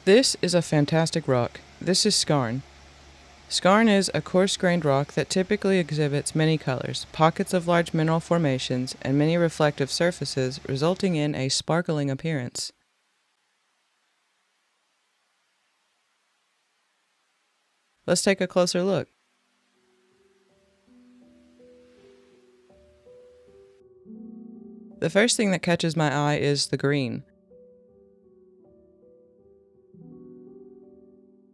This is a fantastic rock. This is Skarn. Skarn is a coarse-grained rock that typically exhibits many colors, pockets of large mineral formations, and many reflective surfaces, resulting in a sparkling appearance. Let's take a closer look. The first thing that catches my eye is the green.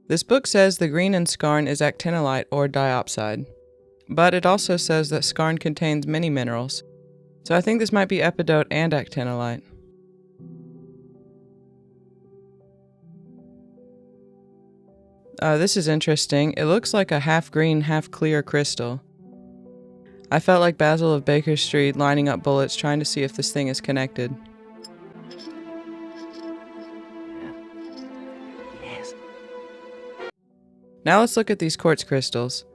This book says the green in Skarn is actinolite or diopside, but it also says that Skarn contains many minerals, so I think this might be epidote and actinolite. This is interesting. It looks like a half green, half clear crystal. I felt like Basil of Baker Street lining up bullets trying to see if this thing is connected. Now let's look at these quartz crystals.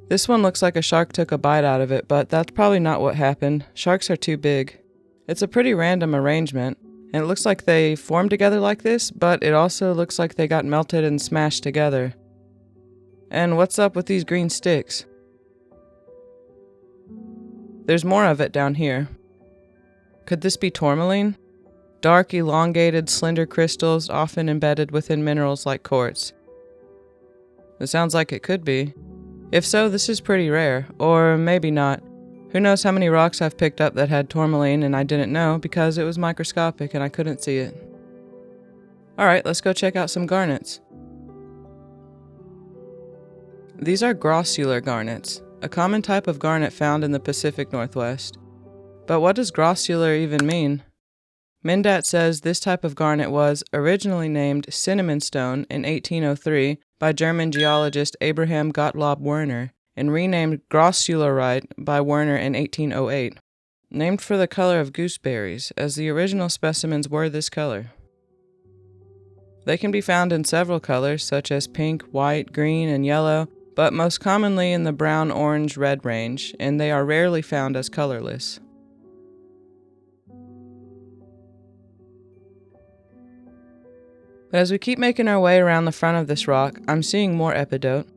This one looks like a shark took a bite out of it, but that's probably not what happened. Sharks are too big. It's a pretty random arrangement, and it looks like they formed together like this, but it also looks like they got melted and smashed together. And what's up with these green sticks? There's more of it down here. Could this be tourmaline? Dark, elongated, slender crystals often embedded within minerals like quartz. It sounds like it could be. If so, this is pretty rare, or maybe not. Who knows how many rocks I've picked up that had tourmaline and I didn't know because it was microscopic and I couldn't see it. Alright, let's go check out some garnets. These are grossular garnets, a common type of garnet found in the Pacific Northwest. But what does grossular even mean? Mindat says this type of garnet was originally named cinnamon stone in 1803 by German geologist Abraham Gottlob Werner and renamed grossularite by Werner in 1808, named for the color of gooseberries, as the original specimens were this color. They can be found in several colors such as pink, white, green, and yellow, but most commonly in the brown, orange, red range, and they are rarely found as colorless. But as we keep making our way around the front of this rock, I'm seeing more epidote.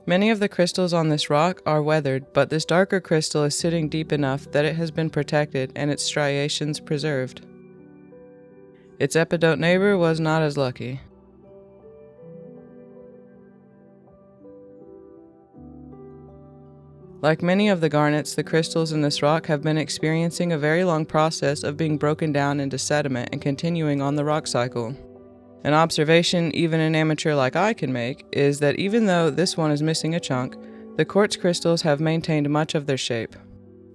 Many of the crystals on this rock are weathered, but this darker crystal is sitting deep enough that it has been protected and its striations preserved. Its epidote neighbor was not as lucky. Like many of the garnets, the crystals in this rock have been experiencing a very long process of being broken down into sediment and continuing on the rock cycle. An observation even an amateur like I can make is that even though this one is missing a chunk, the quartz crystals have maintained much of their shape.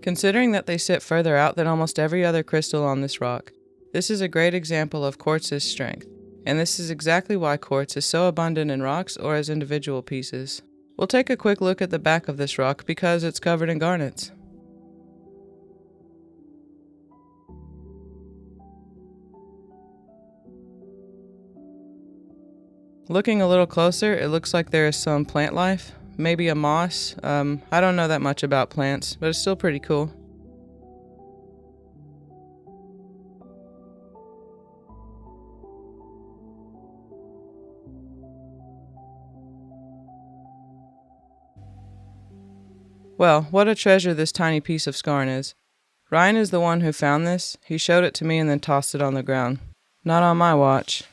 Considering that they sit further out than almost every other crystal on this rock, this is a great example of quartz's strength, and this is exactly why quartz is so abundant in rocks or as individual pieces. We'll take a quick look at the back of this rock because it's covered in garnets. Looking a little closer, it looks like there is some plant life, maybe a moss. I don't know that much about plants, but it's still pretty cool. Well, what a treasure this tiny piece of Skarn is. Ryan is the one who found this. He showed it to me and then tossed it on the ground. Not on my watch.